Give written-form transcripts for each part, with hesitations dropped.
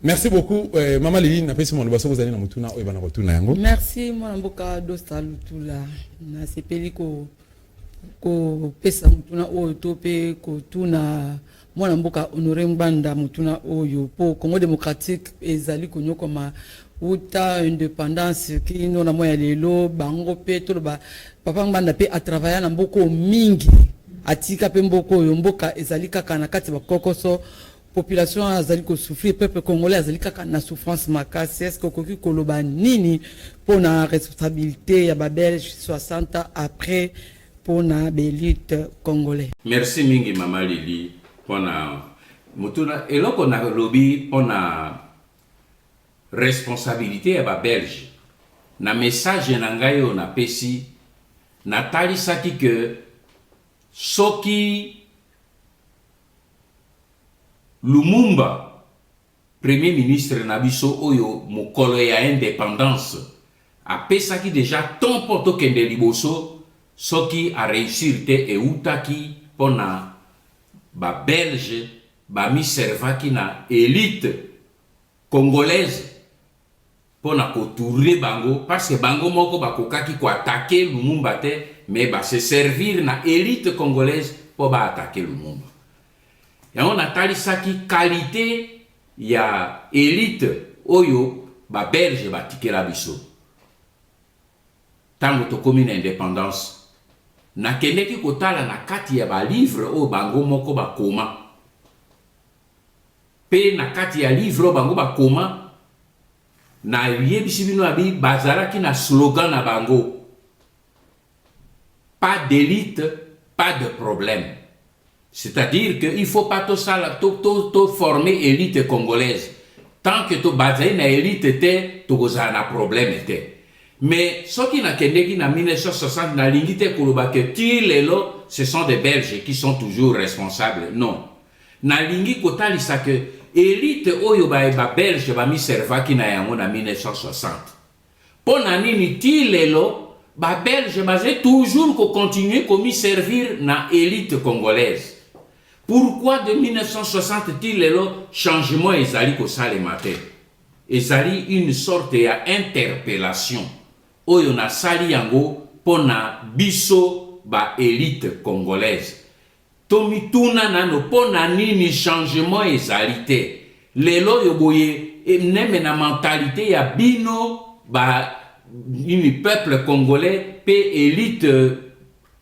Merci beaucoup. Maman Lili, n'a pas si mon boisson vous allez dans Mutuna ou Ebana Rotuna Yango. Merci, moi, Mboka Dosta Lutula. Na sepeli ko pesa Mutuna o tope ko tuna moi Mboka honoré Mbanda Mutuna oyo po Congo démocratique ezali konyo koma uta indépendance qui non na moya lelo bango pe to ba papa Mbanda pe a travailler na mboko mingi atika pe mboko oyo mboka ezali kaka na kati ba kokoso population azali ko souffrir, peuple congolais azali kaka na souffrance makasi. Est-ce que koki koloba nini pour na responsabilité ya ba belge 60 ans après pour na élite congolais? Merci mingi Mama Lili pour na mutuna eloko na lobby pour na responsabilité ya ba belge na message na ngai na pesi na talisaki que soki Lumumba, premier ministre Nabiso Oyo, mokolo ya indépendance, a pesaki déjà ton poto kende liboso, soki a réussir te e utaki pona ba belge, ba mi servaki na élite congolaise, pona ko tourner bango, parce que bango moko ba kokaki ko attaquer Lumumba te, mais ba se servir na élite congolaise pour ba attaquer Lumumba. Et on a talisaki qualité ya élite oyo ba belge ba tikela biso. Tango to commune indépendance na kendeki kotala na kati ya ba livre o bango moko ba koma. Pe na kati ya livre o bango ba koma na yebisi bino abi bazalaki na slogan na bango. Pas d'élite, pas de problème. C'est-à-dire qu'il ne faut pas tout former élite congolaise. Tant que tu bases na élite, tu as un problème. Mais ce qui n'a qu'en 1960, na lingite kolobake ti lelo, ce sont des Belges qui sont toujours responsables. Non. Na lingi kotali sa que élite oyo ba Belge ba mi serva ki na yango na 1960. Pona nini ti lelo, ba Belge bazé toujours ko continuer komi servir na élite congolaise. Pourquoi de 1960 il le changement ezali ko sale matin? Ezali une sorte ya interpellation. Oyo na sali yango pona biso ba élite congolaise. Tomituna nano pona nini changement ezali te. Lelo yo boye neme na mentalité ya bino ba une peuple congolais pe élite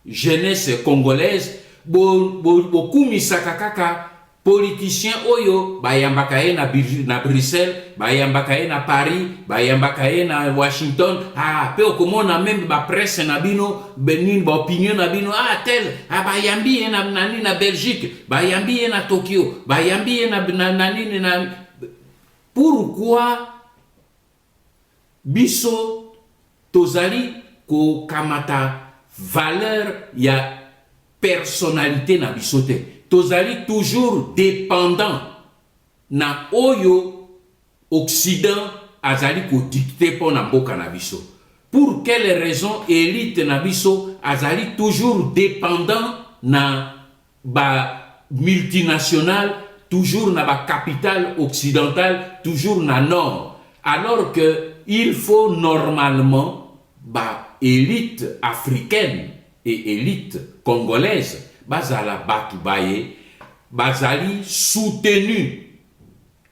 jeunesse congolaise. Beaucoup misaka kaka politiciens oyo bayambaka ye na Bruxelles, bayambaka ye na Paris, bayambaka ye na Washington, pe okomona même ba presse na bino benin ba opinion na bino tel bayambi ye na nani na Belgique, bayambi ye na Tokyo, bayambi ye na nani na. Pourquoi biso tozali ko kamata valeur ya personnalité na bisote tozali toujours dépendant na oyo Occident azali ko dicter pour na mboka na biso. Pour quelle raison élite na biso azali toujours dépendant na ba multinationale, toujours na ba capitale occidentale, toujours na nord, alors que il faut normalement ba élite africaine et élite congolaise bazala batu baye bazali soutenu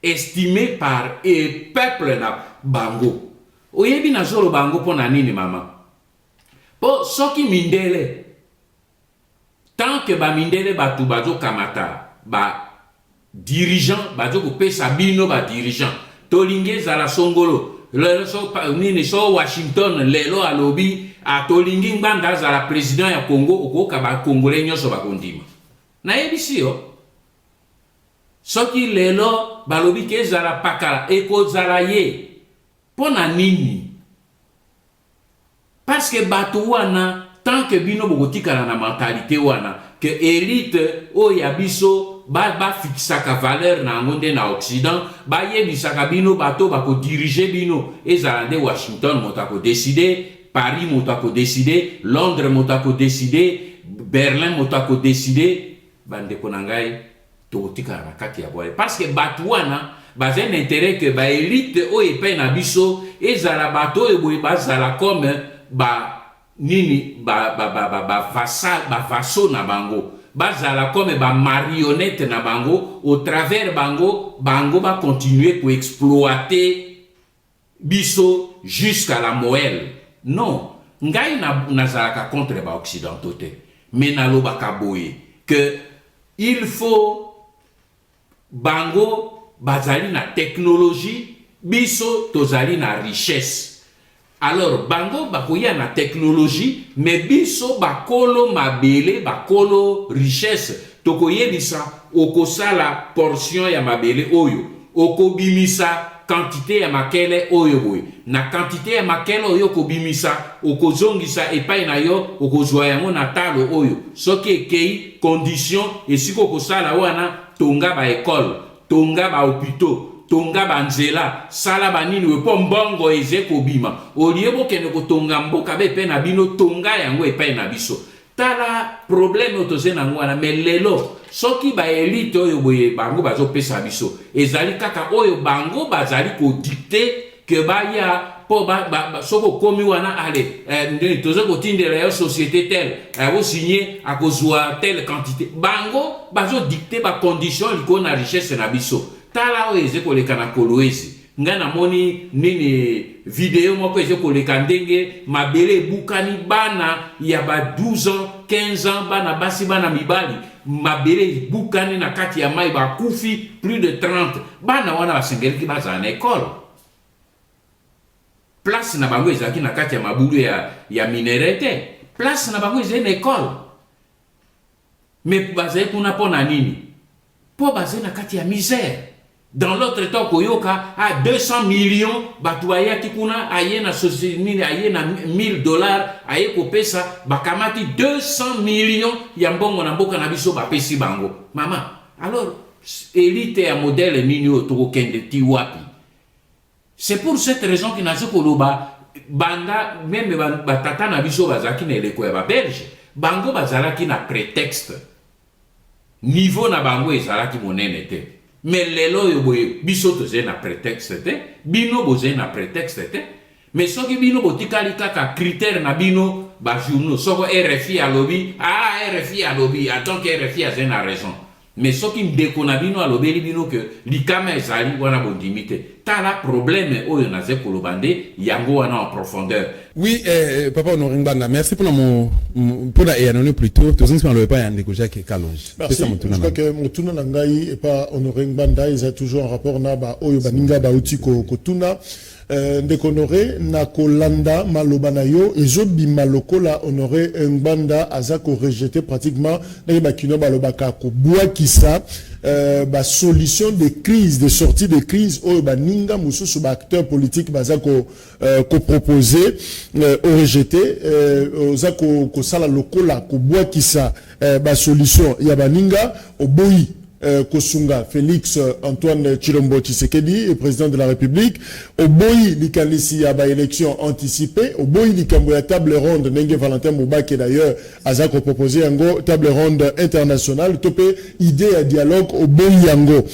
estimé par et peuple na bango oyebi na zolo bango pona nini mama po soki mindele tant que ba mindele batu bazo kamata ba dirigeant bazo ko pesa bino ba dirigeant tolinge zala songolo lelo so nini so Washington lelo alobi a tolingi Mbanda za la président ya Congo okoka ba congolais nyoso ba kondima na yebisi yo soki lelo balobi ke zala pakala eko zala ye pona nini parce que bato wana tant que bino bokotikala na mentalité wana que élite o ya biso ba fixaka valeur na ngonde na Occident ba yebisaka bino bato ba ko diriger bino ezala de Washington motako décider, Paris motako décider, Londres motako décider, Berlin motako décider. Bande konangai tokotika na kati ya boye parce que bato wana baza un intérêt que ba élite oyo epai na biso ezala bato oyo boye bazala comme ba nini ba vassaux na bango bazala comme ba marionnette na bango au travers bango ba continuer ko exploiter biso jusqu'à la moelle. Non, ngai nazalaka contre ba occidentaux te, mais nalobaka boye que il faut bango bazali na technologie, biso tozali na richesse. Alors bango bakoya na technologie, mais biso bakolo mabele, bakolo richesse. Tokoyebisa okosala portion ya mabele oyo, okobimisa quantité ya makele oyo boy. Na quantité ya makele oyo kobimisa, okozongisa epai na yo, okozwa yango na talo oyo. Soki ekei condition esiko okosala wana tonga ba école, tonga ba hôpitaux, tonga ba nzela, sala banini wepo mbongo eze kobima. Oliebo kene ko tonga mboka be pe na bino tonga yango epai na biso. Tala problème otoze na ngwana mais lelo soki ba élite oyo boye bango bazo pesa biso ezali kaka oyo bango bazali ko dicter que baya po soko komi wana ale tozo ko tindela yo société telle abo signer akozwa telle quantité bango bazo dicter ba condition liko na richesse na biso. Tala oyo eze koleka na Kolwezi nga namoni nini video moko eze koleka ndenge mabele bukani bana ya ba 12 ans 15 ans bana basi bana mibali mabele bukani na kati ya mai bakufi plus de 30 bana wana basengeliki baza na école place na bango ezaki na kati ya mabulu ya minerete place na bango ezali na école mais bazali kuna pona nini po bazali na kati ya misère. Dans l'autre temps, Koyoka a 200 millions, Batouaya Kikuna, aye na société, aye na $1000, aye kopesa, bakamati 200 millions, yambongo na mboka na biso bapesi bango. Maman, alors, élite ya modèle nini otoko kende ti wapi. C'est pour cette raison que nazo koloba, banda, même batata na biso bazaki na eleko ya ba belge, bango bazalaki na prétexte. Niveau na bango ezalaki monene te. Mais lelo yo boye biso toze na prétexte te bino boze na prétexte te mais soki bino botikali kaka critère na bino ba journaux soko RFI alobi RFI alobi attends que RFI a une raison mais soki ndeko na bino alobeli bino que likama ezali wana bondimite tala problème oyo na ze kolobande yango wana en profondeur. Oui, papa Honoré Ngbanda, merci pour la anonyme plutôt. Tous ne sont pas yandeko Jacques Kalonji. Merci. Je crois que Mutuna Nangai et pas Honoré Ngbanda, ils ont toujours un rapport na ba oyo baninga ba utiko kotuna. Ndeko Honoré na kolanda maloba na yo ezobi maloko la Honoré Ngbanda azako rejeté pratiquement na ba kino balobaka ko bwakisa ba solution de crise de sortie de crise oyo baninga mususu ba acteur politique bazako ko proposer au rejeté ozako ko sala lokola ko bwakisa ba solution ya baninga oboyi Kosunga Félix Antoine Chilombo Tshisekedi, président de la République, au boyi likalisi ya ba élection anticipée, au boyi likambo ya table ronde Nenge Valentin Moubake d'ailleurs azako proposé yango table ronde internationale topé idée à dialogue au boyi yango.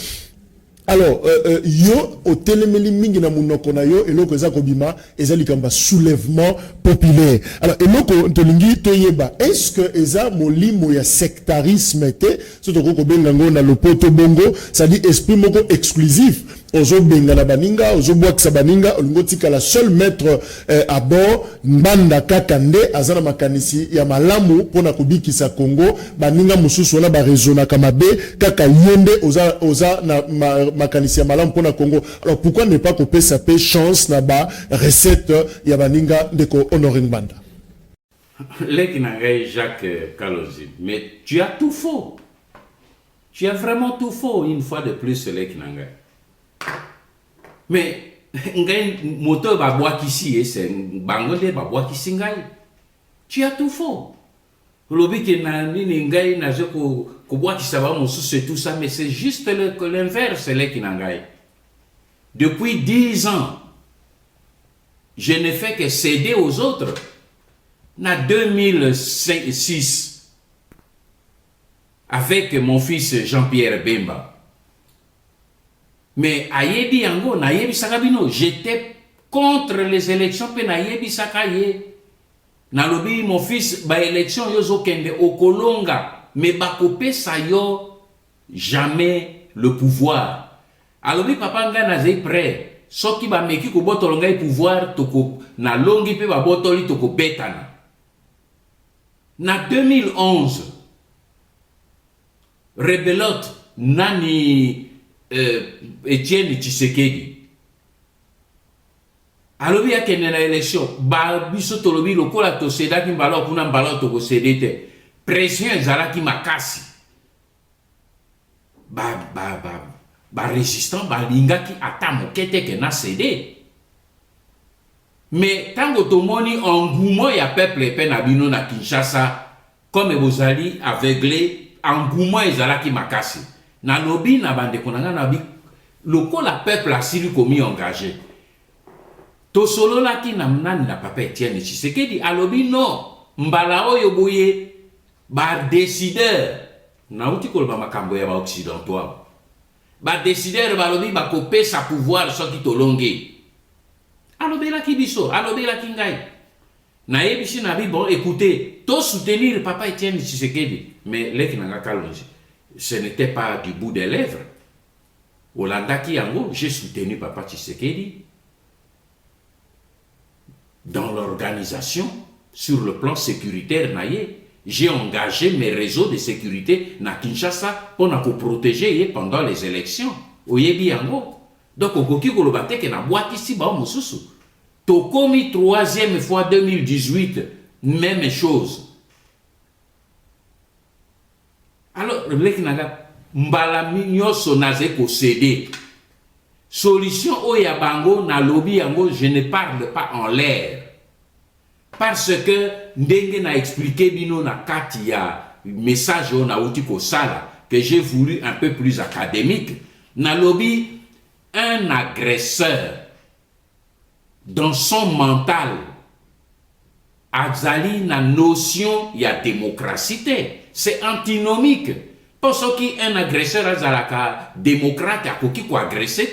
Alors, yo, au téléméli mingi na munoko na yo, eloko eza kobima, eza likamba soulèvement populaire. Alors, eloko ntolingi toyeba, est-ce que eza molimo ya sectarisme te, soto koko bengango na lopoto bongo, ça dit esprit moko exclusif, ozo benga na baninga, ozo bwakisa baninga, olingo tika la seul maître à bord, mbanda kakande, azana makanisi ya malamu, pona kubikisa Congo, baninga mususu wana ba rezona kamabe, kaka yende, oza na makanisi ya malamu pona Congo. Alors pourquoi ne pas couper sa paix chance na ba recette ya baninga ndeko Honoré Ngbanda? Leki na ngai Jacques Kalonji, mais tu as tout faux. Tu as vraiment tout faux une fois de plus leki na ngai. Mais ngai moto ba bwakisi ese bango de ba bwakisi ngai. Tu as tout faux. Lobi ke na nini ngai na je ko bwakisa ba mosusu et tout ça, mais c'est juste l'inverse leki na ngai. Depuis 10 ans, je ne fais que céder aux autres. En 2006, avec mon fils Jean-Pierre Bemba. Mais ayebi yango na yebi sakabino, j'étais contre les élections pe na yebi sakaye. Na lobi mon fils ba élection yozo kende okolonga, mais ba kopé sa yo jamais le pouvoir. Alobi papa nga na zé prêt, soki ba meki ko botolonga le pouvoir toko na longi pe ba botoli toko betana. Na 2011 rebelote nani Etienne Tshisekedi alobi akende na élection ba biso tolobi lokola to sedaki mbalo kuna mbalo to sedete pression ezalaki makasi ba résistant ba lingaki ata mokete ke na cédé. Mais tango tomoni engouement ya peuple pe na bino na Kinshasa comme bozali aveuglé engouement ezalaki makasi na lobi na bande konanga na bi lokola peuple asili komi engagé to solo laki na mnani na papa Etienne Tshisekedi alobi non mbala oyo boye ba décideur na uti kolba makambo ya ba occidental ba décideur balobi ba kopesa pouvoir soki tolonge alobela ki biso alobela ki ngai na yebisi na bi bon écoutez to soutenir papa Etienne Tshisekedi mais leki nanga kalonji ce n'était pas du bout des lèvres. Olanda ki yango j'ai soutenu papa Tshisekedi dans l'organisation sur le plan sécuritaire naye. J'ai engagé mes réseaux de sécurité na Kinshasa pour nous protéger pendant les élections. Oyebi yango. Donc okoki kolobate ke na boîte ici ba mosusu. Tokomi troisième fois 2018 même chose. Alors leki naga mbala minyoso naze ko céder. Solution oya bango na lobby yango je ne parle pas en l'air. Parce que ndenge na expliqué bino na kati ya message on a outi ko sala que j'ai voulu un peu plus académique. Na lobby un agresseur dans son mental azali na notion ya démocratie. C'est antinomique. Parce qu'un agresseur azalaka démocrate a koki ko agressé.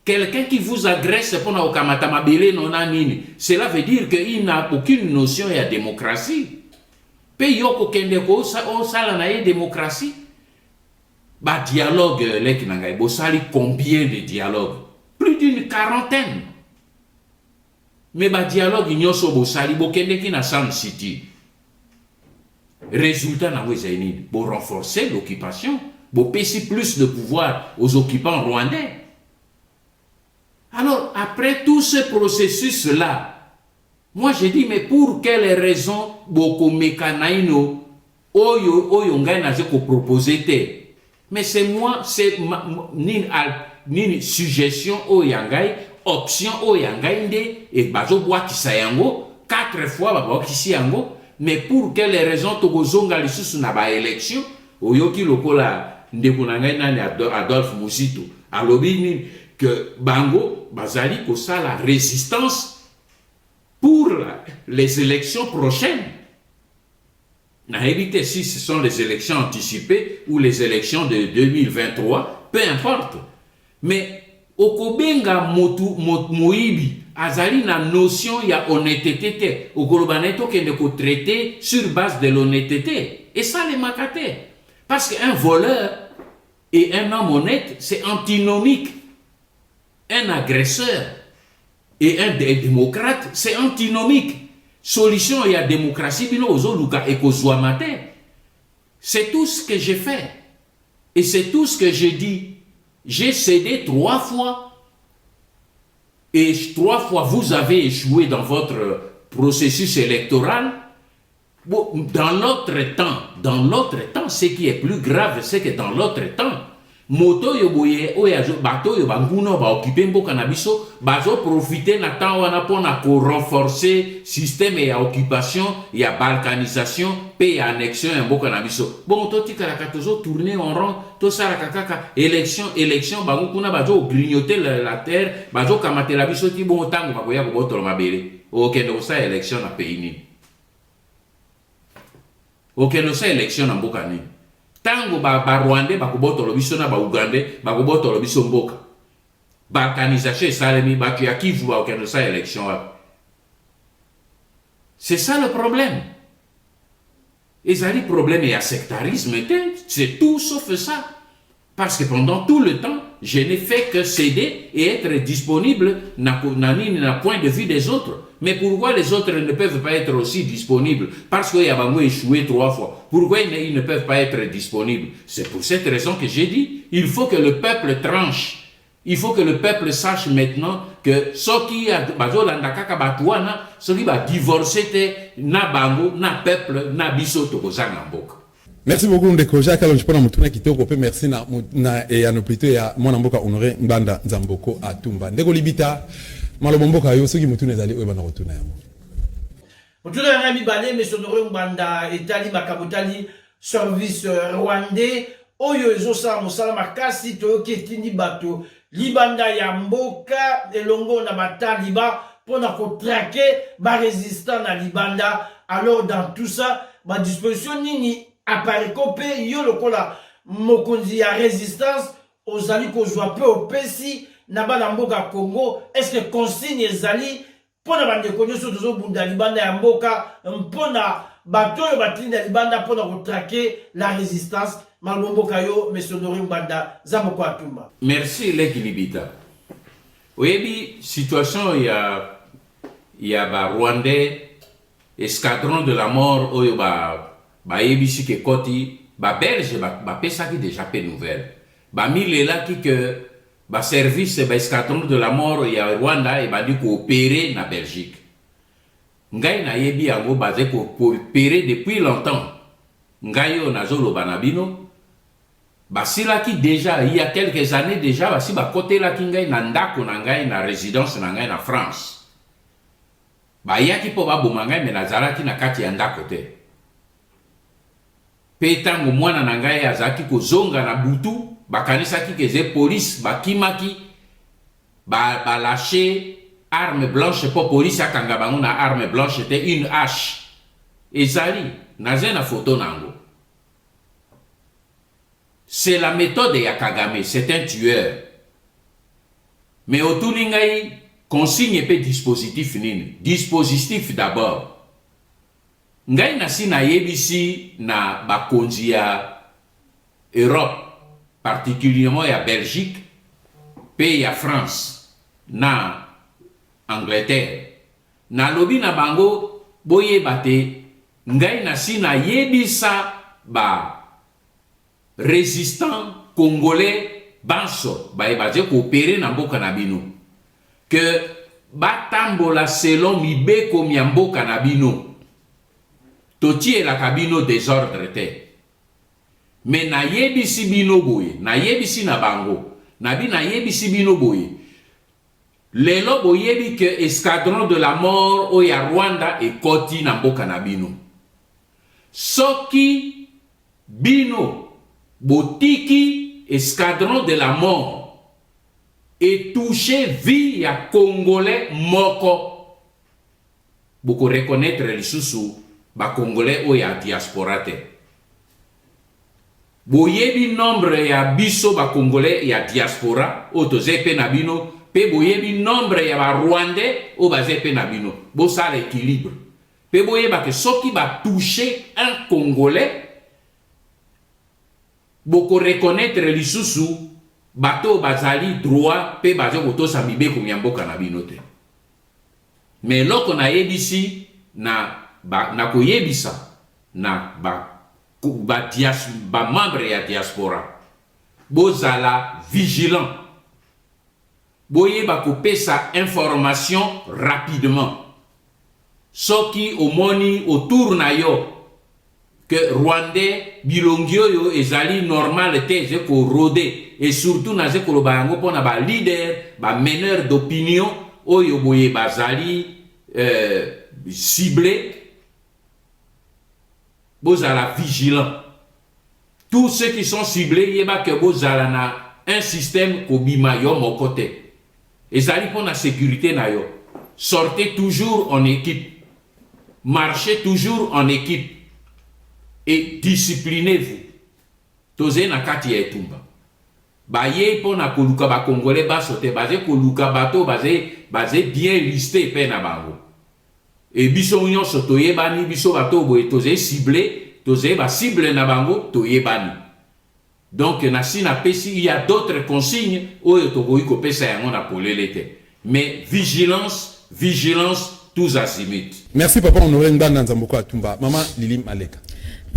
Quelqu'un qui vous agresse pour na okamata mabele nonanini, cela veut dire qu'il n'a aucune notion de démocratie. Pe yoko kende ko sala na démocratie. Ba dialogue leki nanga bo sali combien de dialogues? Plus d'une quarantaine. Mais ba dialogue nyoso bo sali bo kende ki na Sun City. Résultat na wezeni pour renforcer l'occupation, pour passer plus de pouvoir aux occupants rwandais. Alors, après tout ce processus-là, moi j'ai dit, mais pour quelles raisons beaucoup mécanaïno oyo ngai na ko proposer te? Mais c'est moi, c'est ni suggestion oyangai, option oyangai nde et bazo boa kisayango 4 fois ba kisi yango. Mais pour quelles raisons tokozonga lisusu na ba élection oyoki lokola ndeko na ngai nani Adolphe Musito alobi ni que bango bazali ko la résistance pour les élections prochaines. Na éviter si ce sont les élections anticipées ou les élections de 2023, peu importe. Mais okobenga moibi azali na notion ya honnêteté okolobaneto kende ko traiter sur base de l'honnêteté et ça les makate parce qu'un voleur et un homme honnête c'est antinomique. Un agresseur et un démocrate c'est antinomique. Solution ya démocratie bino ozoluka ekozwamate. C'est tout ce que j'ai fait et c'est tout ce que j'ai dit. J'ai cédé 3 fois. Et 3 fois, vous avez échoué dans votre processus électoral. Bon, dans l'autre temps, ce qui est plus grave, c'est que dans l'autre temps, moto yoboye oyazo bato yobanguno ba occuper mboka na biso bazo profiter na temps wana pona ko renforcer système ya occupation ya balkanisation pe ya annexion ya mboka na biso bon to tika la katozo tourner en rond to sala kaka élection bango kuna bazo grignoter la terre bazo kamate la biso ti bon tango bakoya ko botolo mabele okende ko sa élection na pays ni okende sa élection na mboka ni tango ba Rwandais ba kobotolo biso na ba Ougandais ba kobotolo biso mboka balkanisation esalemi bato ya Kivu bakokende sa élection wapi. C'est ça le problème. Ezali problème et à sectarisme, c'est tout sauf ça. Parce que pendant tout le temps, je n'ai fait que céder et être disponible na point de vue des autres. Mais pourquoi les autres ne peuvent pas être aussi disponibles? Parce qu'il y a échoué 3 fois. Pourquoi ils ne peuvent pas être disponibles? C'est pour cette raison que j'ai dit, il faut que le peuple tranche. Il faut que le peuple sache maintenant que ce qui a divorcé na bango, na peuple, na biso tokozanga mboka. Merci beaucoup ndeko Jacques Kalonji pona mutuna kitoko pe merci na ya no plutôt ya mwana mboka Honoré Ngbanda Nzamboko Atumba. Ndeko libita malobo mboka yo soki mutuna ezali oyo bana rotuna yango. Mutuna ya mibale mais Honoré Ngbanda etali makabotali service rwandais oyo ezosala mosala makasi toyoki etindi bato libanda ya mboka elongo na bataliba pona kotrake ba résistant na libanda. Alors dans tout ça ba disposition nini apariko pe yo lokola mokonzi ya résistance ozali kozwa pe opesi na bana mboka Congo. Est-ce que consigne ezali pona bandeko nyonso tozobunda libanda ya mboka mpona bato oyo batinda libanda pona kotrake la résistance? Malbomboka yo monsieur Honoré Ngbanda Nzamboko Atumba. Merci Lekilibita. Oyebi situation ya ba Rwandais escadron de la mort oyo ba yebisi ke koti ba Belge ba pesaki déjà pe nouvelle. Ba milela ki que ba service ba escadron de la mort ya Rwanda e ba di ko opérer na Belgique. Ngai na yebi yango basé ko opérer depuis longtemps. Ngai yo nazolo banabino basila ki déjà il y a quelques années déjà basi ba côté la kingai na ndako na ngai na résidence na ngai na France. Ba yaki po ba bomangai me nazalaki na kati ya ndako te. Pe tango mwana na ngai azaki kozonga na butu bakanisaki keze police bakimaki ba lâcher arme blanche po police akanga bango na arme blanche était une hache. Ezali nazena photo nango. C'est la méthode ya Kagame, c'est un tueur. Mais au tout l'ingai, consigne pe dispositif nini. Dispositif d'abord. Ngai nasi na yebisi na bakonzi ya Europe, particulièrement ya Belgique, pe ya France, na Angleterre. Na lobi na bango, boye bate, ngai nasi na yebisa ba résistant congolais banso ba ebaje coopérer na mboka na bino que batambola selon mibeko ya mboka na bino totie la kabino désordre te mais na yebisi bino boye na yebisi na bango na bina yebisi bino boye lelo boyebi que escadron de la mort o ya Rwanda e koti na mboka na bino soki bino botiki escadron de la mort et touché vie ya congolais moko boko reconnaître lisusu ba congolais o ya diaspora te boyebi nombre ya biso ba congolais ya diaspora o tozepe na bino pe boyebi nombre ya ba rwandais o bazepe na bino bo ça l'équilibre pe boyeba que soki ba touché un congolais boko reconnaître lisusu bato bazali droit pe bazo kotosa mibeko ya mboka na bino te mais loko na yebisi na koyebisa na ba membre ya diaspora bozala vigilant boyeba kopesa information rapidement soki omoni autour na yo que Rwandais bilongio yo ezali normal te je ko rôder et surtout na je ko lo bango pona ba leader ba meneur d'opinion oyo boye bazali ciblé bozala vigilant tous ceux qui sont ciblés yeba que bozala na un système kobima yo mokote ezali pona sécurité na yo sortez toujours en équipe marchez toujours en équipe et disciplinez-vous. toze na kati ya etumba baye pona koluka ba congolais basote baze koluka bato baze bien listé pe na bango et biso nyonso toyebani biso bato boye toze ciblé toze ba cible na bango toyebani donc na sina pesi il y a d'autres consignes oyo tokoki kopesa yango na polele te mais vigilance tous azimuts. Merci papa Honoré Ngbanda Nzamboko Atumba. Maman Lili Maleka.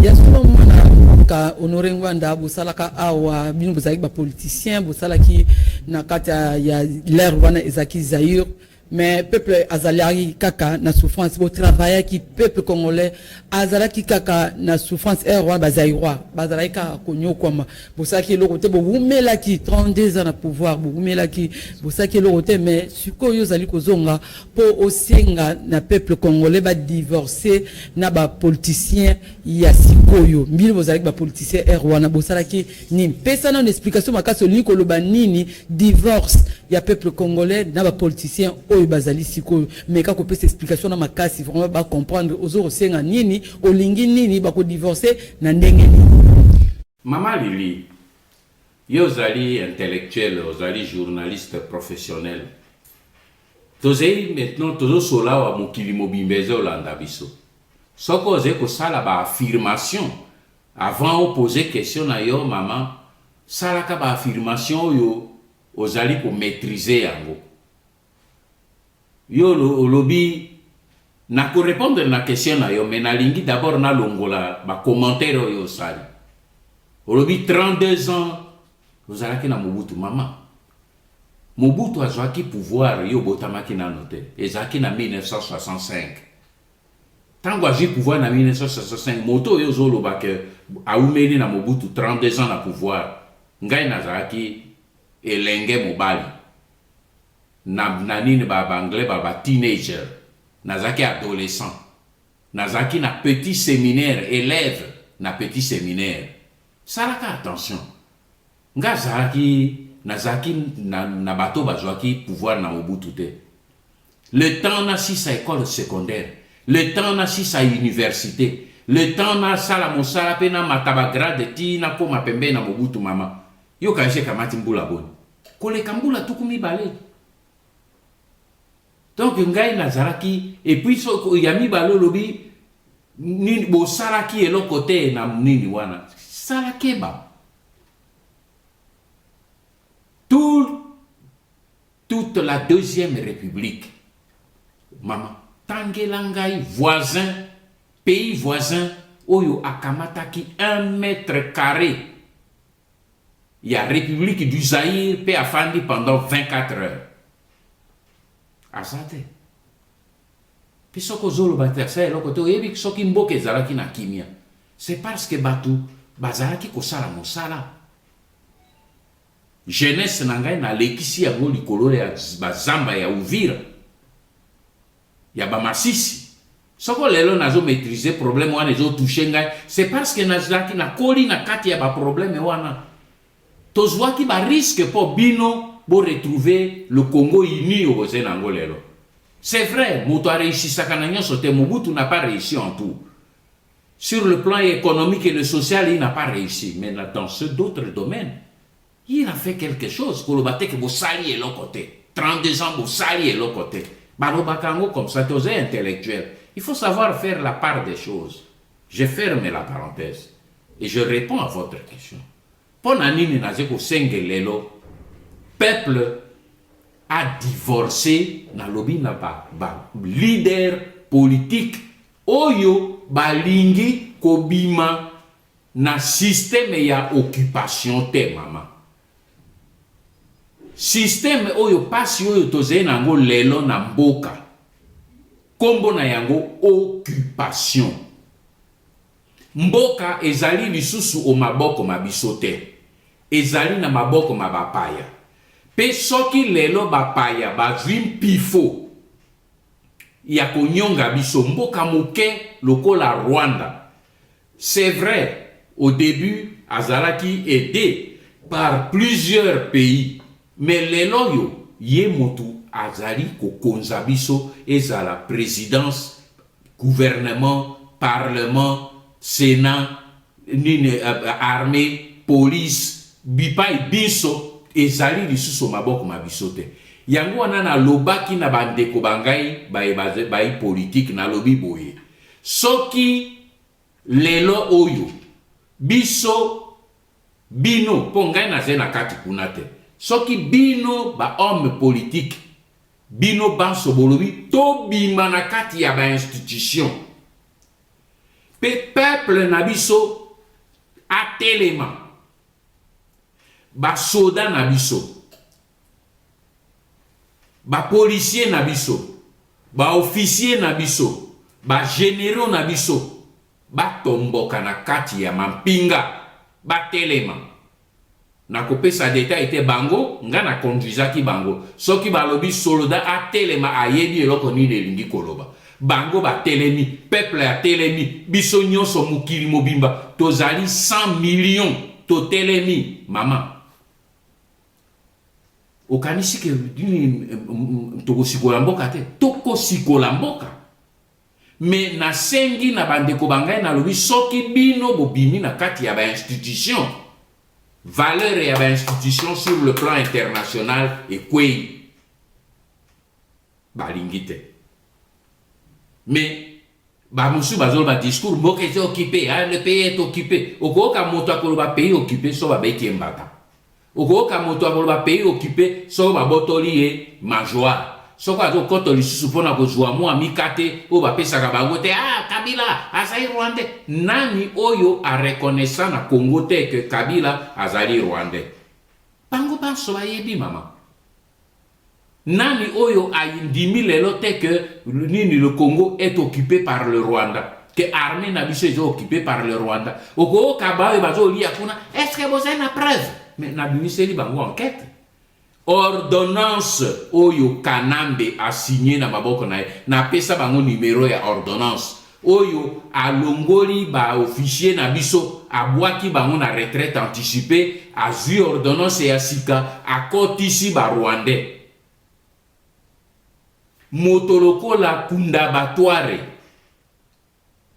Yasulo mwana ka Honoré Ngbanda bosalaka awa bino bozali ba politicien bosalaki na kata ya l'air wana ezaki Zaïre mais peuple azalaki kaka na souffrance bo travailler qui peuple congolais azalaki kaka na souffrance roi bazaïroi bazalaki kaka konyokwama bosalaki lo côté bo umela ki 32 ans na pouvoir bo umela ki bosalaki lo côté mais sikoyo zali kozonga po osenga na peuple congolais ba divorcer na ba politicien ya sikoyo mbili bozalaki ba politicien roi na bosalaki nini pesa na explication makaso liko loba nini divorce ya peuple congolais na ba politicien bazali siko mais kako pesa explication na makasi vraiment ba comprendre ozoro senga nini olingi nini ba ko divorcer na ndenge nini. Mama Lili yo zali intellectuel ozali journaliste professionnel tozei maintenant tozo sola wa mokili mobimbezo olanda biso soko oze ko sala ba affirmation avant de poser question na yo maman sala ka ba affirmation yo ozali ko maîtriser yango yo lobby na ko répondre na question na yo mais na lingi d'abord na longola ba commentaire yo sali lobby 32 ans vous allez na Mobutu maman Mobutu azwaki pouvoir yo botamaki na note ezaki na 1965 tango aji pouvoir na 1965 moto yo zoloba ke aumeli na Mobutu 32 ans na pouvoir ngai nazaki elenge mobali na nini ba anglais ba teenager nazaki adolescent nazaki na petit séminaire élève na petit séminaire salaka attention ngazaki nazaki na bato bazwaki pouvoir na Mobutu te le temps na si sa école secondaire le temps na si sa université le temps na sala mosala pe na mataba grade ti na koma pembe na Mobutu mama yo kaishe kamati mbula boni koleka mbula tukumi bale. Donc ngai nazaraki et puis so yami balo lobi ni bo saraki elo côté na nini wana sarakeba toute la deuxième république maman tangelangai voisin pays voisin oyo akamataki 1 mètre carré. Il y a République du Zaïre pe afandi pendant 24 heures. Azate. Puis ce que zolo batersa et l'autre yebi soki mboke zalaki na kimia. C'est parce que batu bazalaki kosala mosala. Jeunesse nangai na lekisi ya ngoli kolore ya bazamba ya Uvira. Ya ba Masisi. Soko lelo nazo maîtriser problème wana zo toucher ngai, c'est parce que nazaki na koli na kati ya ba problème wana. Tozwaki ba risque pour bino pour retrouver le Congo uni au Zenangolelo. C'est vrai, Moto a réussi sa canagnon sauté, Mobutu n'a pas réussi en tout. Sur le plan économique et le social, il n'a pas réussi. Mais dans d'autres domaines, il a fait quelque chose. Pour le battre que vous saliez l'autre côté. 32 ans, vous saliez l'autre côté. Balobakango comme ça, tu es intellectuel. Il faut savoir faire la part des choses. Je ferme la parenthèse. Et je réponds à votre question. Ponanini nazeko sengelelo peuple a divorcé na lobi na ba leader politique oyo balingi kobima na système ya occupation te mama système oyo pasi oyo toze nango lelo na mboka kombo na yango occupation mboka ezali lisusu o maboko mabiso te ezali na maboko mabapaya pe soki lelo bapaya bazwi mpifo ya konyonga biso mboka moke lokola Rwanda. C'est vrai, au début azalaki aidé par plusieurs pays mais lelo yo ye motu azali kokonza biso ezala présidence gouvernement parlement Sénat, armée, police bipai biso ezali lisusu maboko mabiso te yango wana na lobaki na bandeko bangai bai politique na lobi boye soki lelo oyo biso bino po ngai naze na kati kuna te soki bino ba homme politique bino banso bolobi to bima na kati ya ba institution pe peuple na biso atelema ba soda na biso ba policier na biso ba officier na biso ba généraux na biso ba tomboka na kati ya mampinga ba telema na kopesa deta ete bango nga na conduisaki bango soki balobi soldat atelema ayebi eloko nini elingi koloba bango ba telemi peuple ya telemi biso nyonso mokili mobimba tozali 100 millions to telemi mama okanisi ke tokosikola mboka te tokosikola mboka me nasengi na bandeko bangai nalobi soki bino bobimi na kati ya ba institution valeur ya ba institution sur le plan international ekwei balingi te mais bamosu bazoloba discours mboka eza occupé le pays est occupé okoyoka moto akoloba pays occupé so babeti ye mbata okoyoka moto akoloba pays occupé so babotoli ye majoire soko azokoto lisusu mpona kozwa mwa mikate oyo bapesaka bango te Kabila azali rwandais nani oyo arekonesa na Congo te ke Kabila azali rwandais bango banso bayebi mama nani oyo ayindimi lelo te que nini le Congo est occupé par le Rwanda que armée na biso est occupé par le Rwanda okoyoka baoyo bazolia kuna est-ce que vous avez la preuve mais na bimiseli bango enquête ordonnance oyo Kanambe a signé na maboko na na pesa bango numéro ya ordonnance oyo alongoli ba officier na biso abwaki bango na retraite anticipée azui ordonnance ya sika akotisi ba rwandais motoloko la kunda batware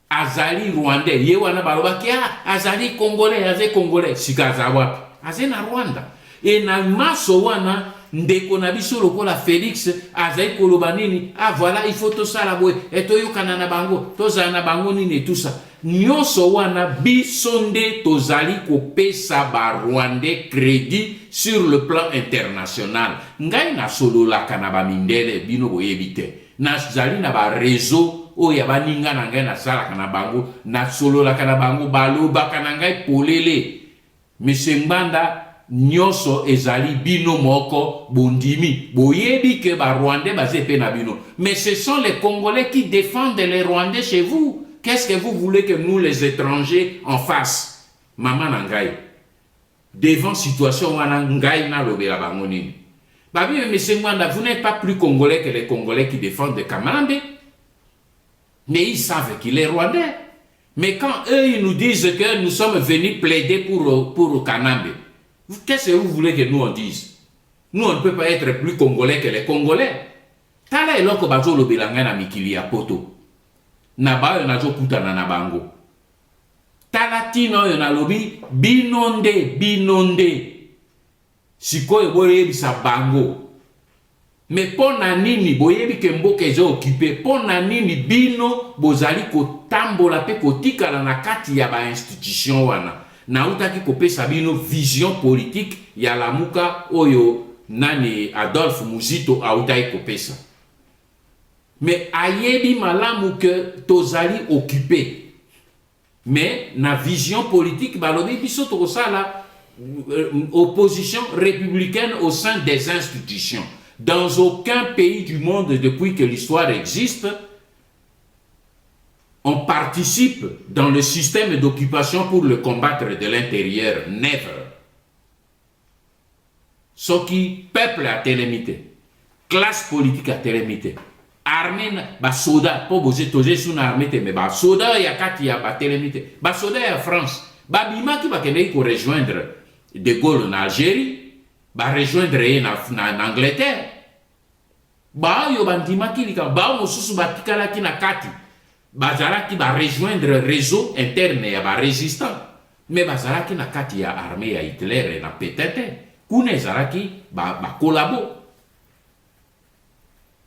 azali rwandais ye wana balobaki azali congolais sika azawapi aze na Rwanda et na maso wana ndeko na biso lokola Félix azali koloba nini voilà il faut tout ça la boy et toyokana na bango tozala na bango nini et tout ça nyonso wana biso nde tozali kopesa ba rwandais crédit sur le plan international ngai na sololaka na bamindele bino boyebi te nazali na ba réseau oyo ya baninga na ngai nasalaka na bango nasololaka na bango balobaka na ngai polele Monsieur Ngbanda nyonso ezali bino moko bondimi boyebi ke ba rwandais bazepe na bino mais ce sont les Congolais qui défendent les Rwandais chez vous. Qu'est-ce que vous voulez que nous les étrangers en fassent maman na ngai devant situation wana ngai na lobela bango nini babi Monsieur Ngbanda vous n'êtes pas plus Congolais que les Congolais qui défendent de Kamambe mais ils savent qu'il est Rwandais mais quand eux ils nous disent que nous sommes venus plaider pour Kanambe. Qu'est-ce que vous voulez que nous on dise? Nous on ne peut pas être plus Congolais que les Congolais. Tala eloko bazo lobelanga na mikili ya poto. Na bayo nazo kutana na bango. Tala tino yo na lobi binonde. Sikoyo boyebisa bango. Mais pona nini boyebi ke mboka ezo occupé pona nini bino bozali kotambola pe kotikala na kati ya ba institution wana. Na utaki kopesa bino vision politique ya lamuka oyo nani Adolphe Muzito autaki kopesa. Mais ayebi malamu que tozali occupé. Mais na vision politique balobi biso tokosala opposition républicaine au sein des institutions. Dans aucun pays du monde depuis que l'histoire existe, on participe dans le système d'occupation pour le combattre de l'intérieur. Never. Ce qui peuple a télémité, classe politique a télémité, armée, soda, pas besoin de sous armée, mais soda y a kati ya télémité, soda y a France, bima qui va rejoindre De Gaulle en Algérie, rejoindre en Angleterre, yo bandima ki lika, mosusu batikala ki na kati. Bazala qui va rejoindre le réseau interne et va résistant. mais bazalaki na kati ya armée ya Hitler na petete kuna ezalaki ba collabo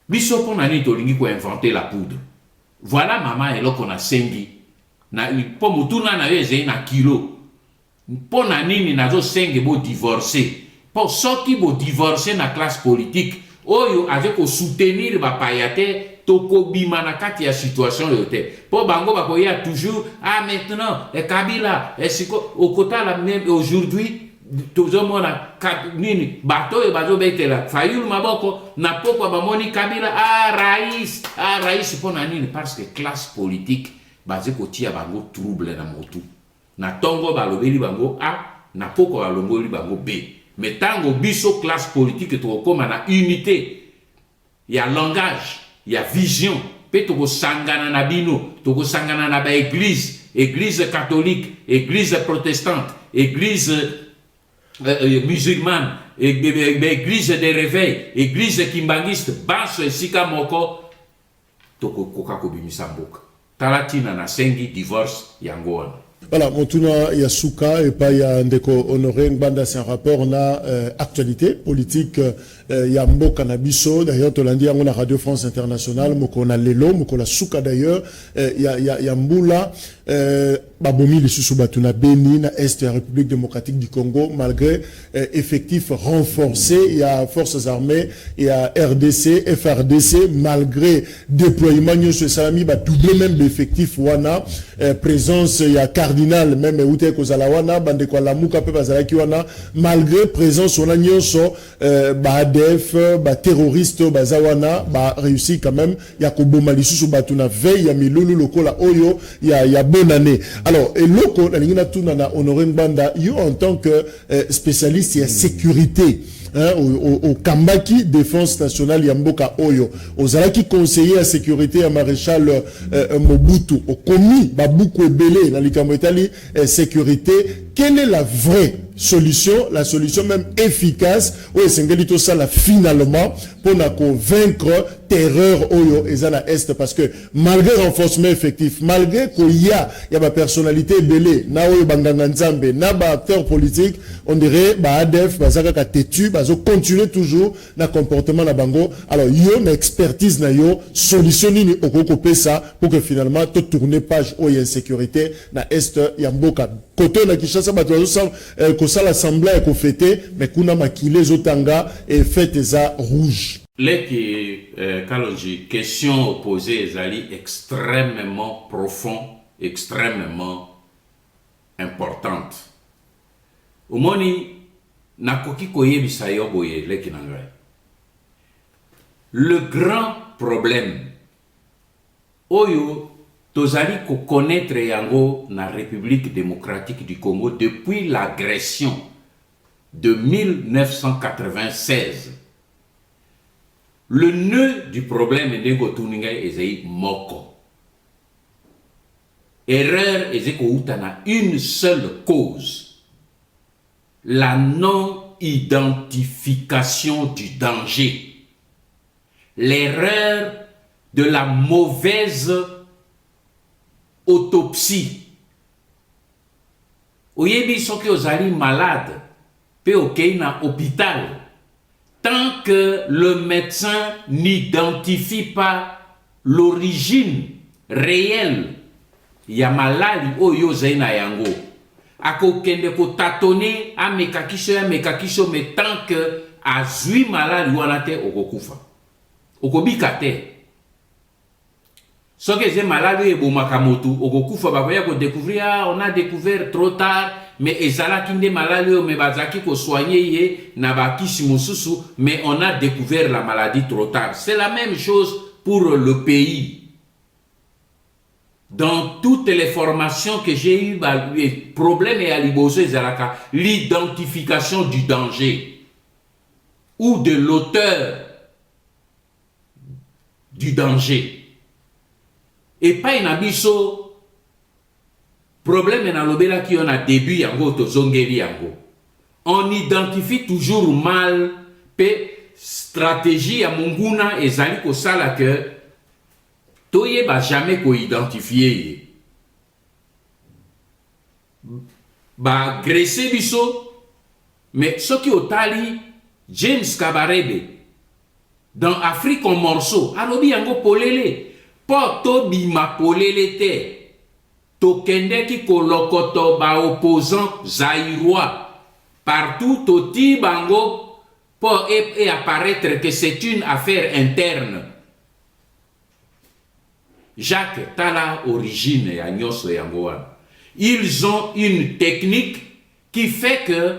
biso pona ni tolingi ko inventer la poudre. Voilà maman eloko na sengi na po mutuna na yeze na kilo pona nini nazo sengi bo divorcer po soki bo divorcer na classe politique oyo aje ko soutenir ba payate toko bima na kati ya situation yote po bango bakoya toujours maintenant Kabila siko okota la même aujourd'hui tozomona nini bato e bazo betela fayulu maboko na poko bamoni Kabila rais pona nini parce que classe politique baze kotia bango trouble na motu na tongo balobeli bango na poko balongoli bango B mais tango biso classe politique to koma na unité ya langage ya vision pe to sangana na bino to sangana na ba église catholique, église protestante, église musulmane, église de réveil, église kimbangiste, baso esika moko toko koka kobimisa mboka. Talatina na sengi divorce yangoana. Voilà, Motuna Yasuka et pas ya ndeko honoré Ngbanda, c'est un rapport na actualité politique Yambo Canabiso. D'ailleurs, Tolandi on a Radio France Internationale, Mokona Lelo, Mokola Suka d'ailleurs, Yambula, Babomi les Susubatuna Beni, na Est de la République démocratique du Congo, malgré effectifs renforcés, il y a forces armées, il y a RDC, FRDC, malgré déploiement, nous se salami, doublé même d'effectifs Wana, présence, il y a cardinal, même Oute Kozalawana, Bande Kwalamuka, Pepazalaki Wana, malgré présence, on a nyonso, ADF, terroriste, Zawana, réussi quand même, il y a Kobo Malisusu Batuna veille, il y a Milulu Lokola Oyo, il y a bonne année. Alors, et Loko, na Honoré Ngbanda, yo en tant que spécialiste, il y a sécurité. Au Kambaki, défense nationale Yamboka Oyo, aux Alaki conseiller à sécurité à maréchal Mobutu, au commis Baboukou Ebele, dans l'Ikamotali, sécurité, quelle est la vraie solution, la solution même efficace, où Sengelito Sala finalement, pour vaincre terreur Oyo et Zana Est, parce que malgré renforcement effectif, malgré qu'il y a ma personnalité Ebele, na Oyo Banganganzambe, na ba acteur politique, on dirait, ADF, Zaka Tetu, continuer toujours na comportement na bango. Alors yo na expertise na yo solution ni okoko ça pour que finalement to tourner page o y insécurité na est ya mboka côté na Kinshasa bato ko sala assemblée ko fêter mais kuna makile zotanga et fête za rouge. Leki Kalonji, question posée ezali extrêmement profond, extrêmement importante. Omoni nakoki koyebisa yo boye leki nangai. Le grand problème oyo tozali ko connaître yango na République démocratique du Congo depuis l'agression de 1996. Le nœud du problème ndeko tuninga ezei moko. Erreur ezeko utana une seule cause. La non-identification du danger, l'erreur de la mauvaise autopsie. Oyebi soki ozali malade, pe okei na hôpital, tant que le médecin n'identifie pas l'origine réelle, ya malali oyo zaina yango. Ako kende ko tatone a mekakiso mais tant que azui maladi wana te okokufa okobika te soki ze maladi ebomaka motu okokufa bakoya ko découvrir on a découvert trop tard mais ezalaki nde maladi oyo mais bazaki ko soigner ye na bakisi mosusu mais on a découvert la maladie trop tard. C'est la même chose pour le pays. Dans toutes les formations que j'ai eues, le problème est à l'identification du danger ou de l'auteur du danger. Et pas un abisso problème dans l'obéla qui on a début yango to zongeli yango. On identifie toujours mal pe stratégie à munguna et zali ko sala que toye ba jamais ko identifier ba agressé biso, mais ce qui otali James Kabarebe dans Afrique en morceau, alobi yango polele, po to bima polele te, to kende ki kolokoto ba opposant zaïrois, partout to ti bango, pour et apparaître que c'est une affaire interne. Jacques Tala origine ya nyoso yangoa. Ils ont une technique qui fait que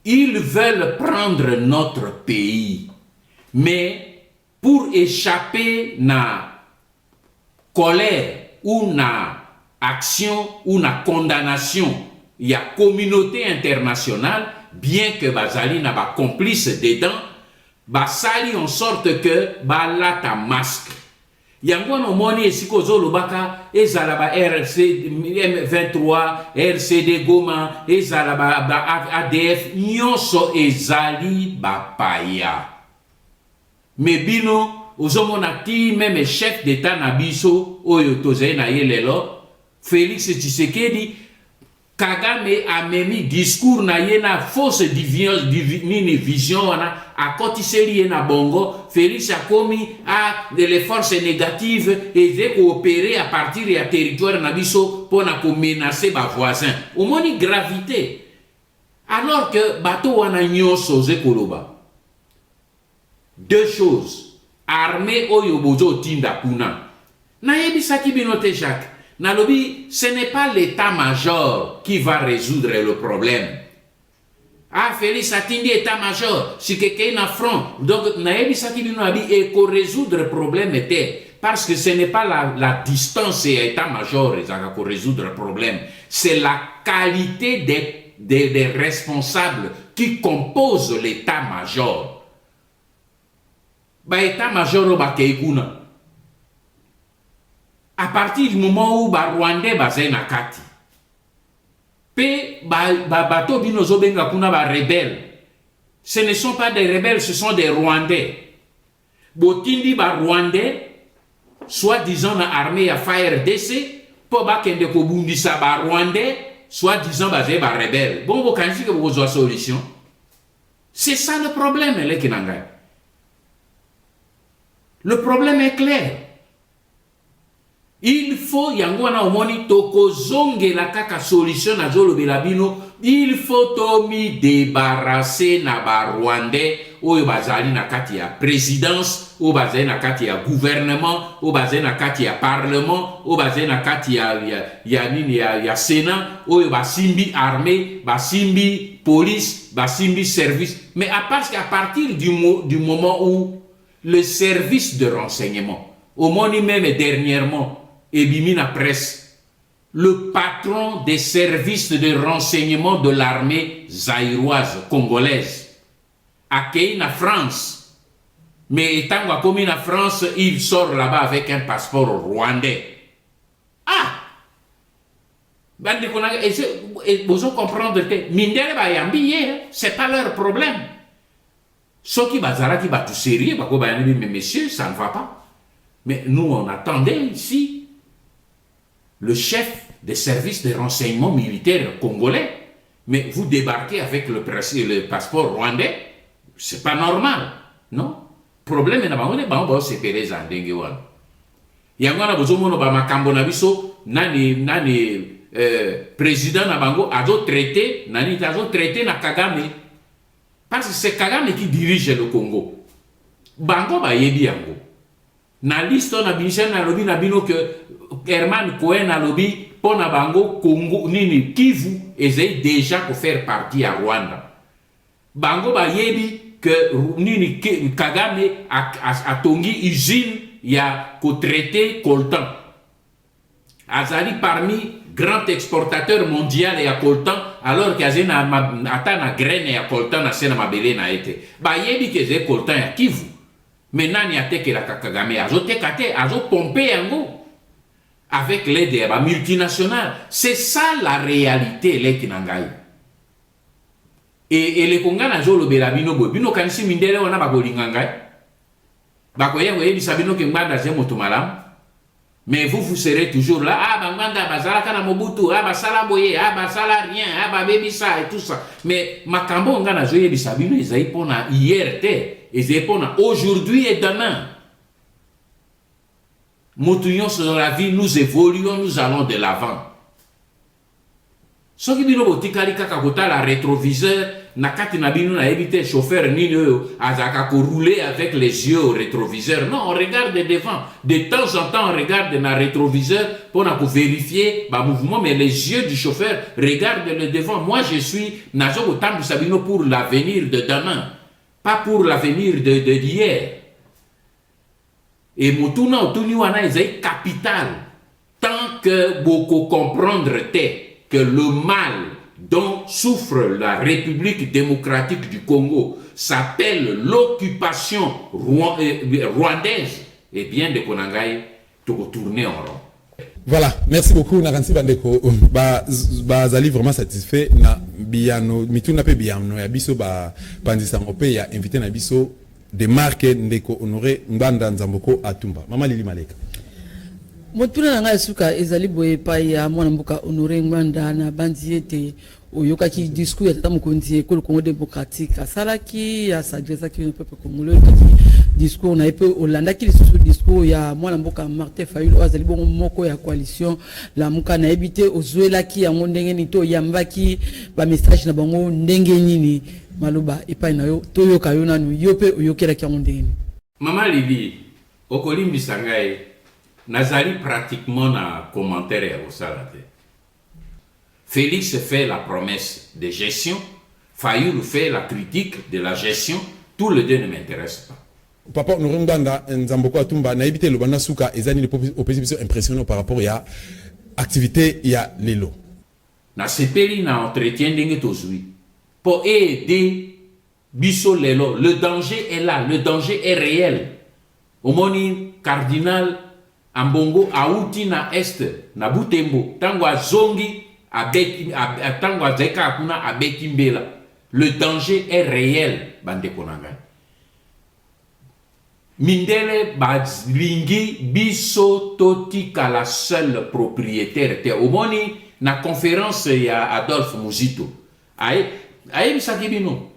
ils veulent prendre notre pays. Mais pour échapper na colère ou na action ou na condamnation, il y a communauté internationale, bien que bazali na ba complice dedans, basali en sorte que bala ta masque. Yango no moni esiko zolo baka ezala ba RC M23, RCD Goma, ezala ba ADF nyonso ezali ba paya. Mais bino ozomona ti même chef d'état na biso oyo tozai na yelelo Félix Tshisekedi Kagame a memi discours na yena fausse vision wana a kotiseli yena bongo Félix a commis à les forces négatives et de coopérer à partir du territoire na biso pour na menacer ba voisins. Au moni gravité. Alors que bateau wana nyonso zekoloba. Deux choses. Armée oyo bozo tinda kuna. Na yebisaki binote Jacques. Nalobi, ce n'est pas l'état-major qui va résoudre le problème. Ah, Félix Atindi état-major, si quelqu'un a front, donc naebi sakibino abi et qu'on résoudre le problème était parce que ce n'est pas la distance et état-major qui résoudre le problème, c'est la qualité des responsables qui composent l'état-major. Ba état-major ba keikuna. À partir du moment où ba Rwandais bazai na kati pe bato binozo benga kuna ba rebelles, ce ne sont pas des rebelles, ce sont des Rwandais. Botindi ba Rwandais soi-disant na armée ya FARDC po ba kende ko bundisa ba Rwandais soi-disant bazai ba rebelles. Bon bo kanji que vous avez solution. C'est ça le problème les kinanga. Le problème est clair. Il faut yangwana omoni toko zonge la kaka solution na zolo belabino. Il faut tomi débarrasser na ba Rwandais oyo bazali na kati ya présidence, oyo bazali na kati ya gouvernement, oyo bazali na kati ya parlement, oyo bazali na kati ya sénat, oyo basimbi armée, basimbi police, basimbi service. Mais à partir du moment où le service de renseignement, au moins même dernièrement, et Bimina Presse, le patron des services de renseignement de l'armée zaïroise congolaise, accueilli en France. Mais étant comme en France, il sort là-bas avec un passeport rwandais. Ah! Vous comprendre que Mindele Bayambi, c'est pas leur problème. Ceux qui bazara qui battent sérieux, mais messieurs, ça ne va pas. Mais nous, on attendait ici le chef des services de renseignement militaire congolais. Mais vous débarquez avec le passeport rwandais, c'est pas normal, non? Problème est que c'est Pérez en Denguewan. Yangwana bozomono ba makambo na biso nani président na bango azo traité na Kagame. Parce que c'est Kagame qui dirige le Congo. Bango ba yebi yango. Na liste na bichen na lobi na bino que Herman Cohen na lobi pona bango Congo nini Kivu ezai déjà pour faire partie à Rwanda. Bango ba yebi que nini Kagame a tongi usine ya ko traité coltan. Azali parmi grand exportateur mondial et à coltan alors qu'il y a na graine et à coltan na sena mabele na été. Ba yebi que c'est coltan ya Kivu. Maintenant, il y a que la Kagame a pompé yango avec l'aide des multinationales. C'est ça la réalité, les Kinangai. Et les Konga na jolo belabino bo bino kanisi mindele wana bagolingangai. Bakoye ngoye bisabino ke nganda ze motumalam. Mais vous serez toujours là. Ah, Banganda, Bazala Kana Mobutu, ah, Basala Boye, ah, Basala rien, ah, Baby ça et tout ça. Mais Makambo, on a joué les Sabino, ils ont pour hier, ils ont pour aujourd'hui et demain. Moutouillons sur la vie, nous évoluons, nous allons de l'avant. Ce qui dit la rétroviseur, nakati nabinu na éviter chauffeur ni azaka ko rouler avec les yeux au rétroviseur. Non, on regarde devant. De temps en temps, on regarde dans le rétroviseur pour vérifier le mouvement, mais les yeux du chauffeur regardent le devant. Moi, je suis Nazo Tambu Sabino pour l'avenir de demain, pas pour l'avenir de d'hier. Et Moutuna Otuniwana est capital tant que beaucoup comprendre que le mal dont souffre la République démocratique du Congo s'appelle l'occupation rwandaise, et bien de Konangai, tout retourner en rond. Voilà, merci beaucoup Naransi Bandeko. Zali vraiment satisfait na biano mituna pe biano ya biso ba pandisa ngope ya invité na biso de marque ndeko Honoré Ngbanda Nzamboko Atumba. Mama Lili Maleka. Motuna nga suka ezali boye pa ya mwana mboka Honoré Ngbanda na bandi ete oyokaki discours ya tata mokonzi ekolo Congo démocratique asalaki ya s'adressaki au peuple congolais discours na epe olandaki lisusu discours ya mwana mboka Martin Fayulu azali bongo moko ya coalition la muka na ebite ozwelaki yango ndenge ni to yambaki ba message na bango ndenge nini maloba epai na yo to yoka yo nanu yo pe oyokelaki yango ndenge ni. Mama Lili okolimbisa ngai nazali pratiquement na commentaire ya osala te. Félix fait la promesse de gestion, Fayulu fait la critique de la gestion, tous les deux ne m'intéressent pas. Papa Honoré Ngbanda Nzamboko Atumba na ebite lobana suka ezani les oppositions impressionnant par rapport à activité ya lelo. Na sepeli na entretien ndenge tozui pour aider biso lelo, le danger est là, le danger est réel. Omoni cardinal Ambongo auti na est na Butembo tangwa zongi tangwa zeka kuna abeti mbela. Le danger est réel bande konanga. Mindele bazlingi biso totika la seule propriétaire te omoni na conférence ya Adolphe Muzito aye bisaki bino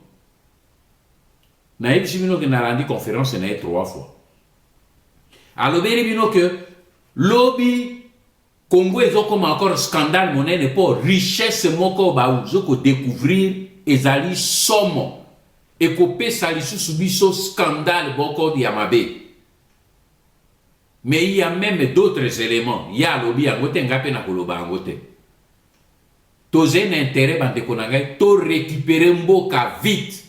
na ebisi bino ke na randi conférence na 3 fois alobeli bino que lobby Congo ezokoma encore scandale monene pour richesse moko ba uzoko découvrir ezali somo ekopesa lisusu biso scandale boko diamabe. Mais il y a même d'autres éléments. Il y a lobby angote ngape na koloba angote. Tozen intérêt bande konanga to récupérer mboka vite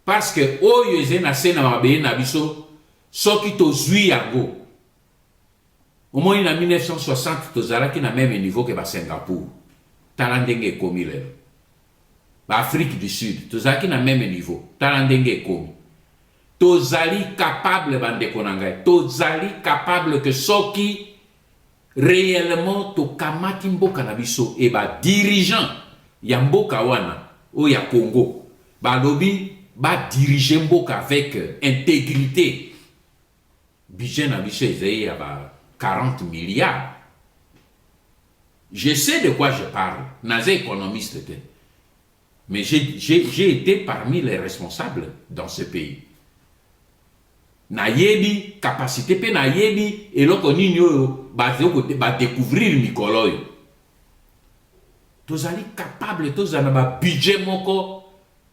parce que oyo ezena sena mabe na biso soki to zui yango. Au moins en 1960 tozalaki na même niveau que ba Singapour. Talandenge komi lelo. Ba Afrique du Sud, tozalaki na même niveau. Talandenge komi. Tozali capable bande konanga. Tozali capable que soki réellement to kamati mboka na biso et ba dirigeant ya mboka wana o ya Congo. Ba lobi ba diriger mboka avec intégrité. Budget na biso ezei ya ba 40 milliards. Je sais de quoi je parle. Naze économiste. Mais j'ai été parmi les responsables dans ce pays. Nayebi capacité pe nayebi et loko nini yo ba découvrir mikolo yo. Tozali capable tozana ba budget moko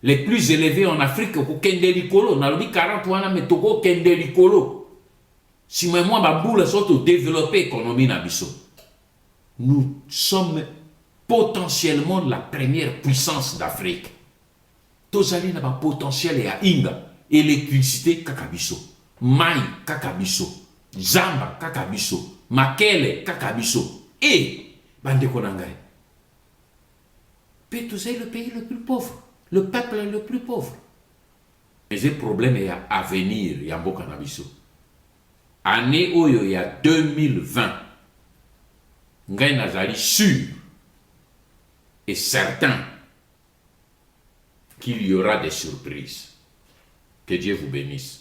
les plus élevés en Afrique ko kende likolo na lobi 40 wana mais toko kende likolo. Si moi ba boule soto développer économie na biso. Nous sommes potentiellement la première puissance d'Afrique. Tozali na ba potentiel ya inga électricité kakabiso. Mai kakabiso, Zamba kakabiso, Makele kakabiso, et bande konangai. Pétouzé est le pays le plus pauvre, le peuple le plus pauvre. Mais le problème est à venir, il y a un beau cannabiso. Année où il y a 2020, ngai nazali sûr et certain qu'il y aura des surprises. Que Dieu vous bénisse.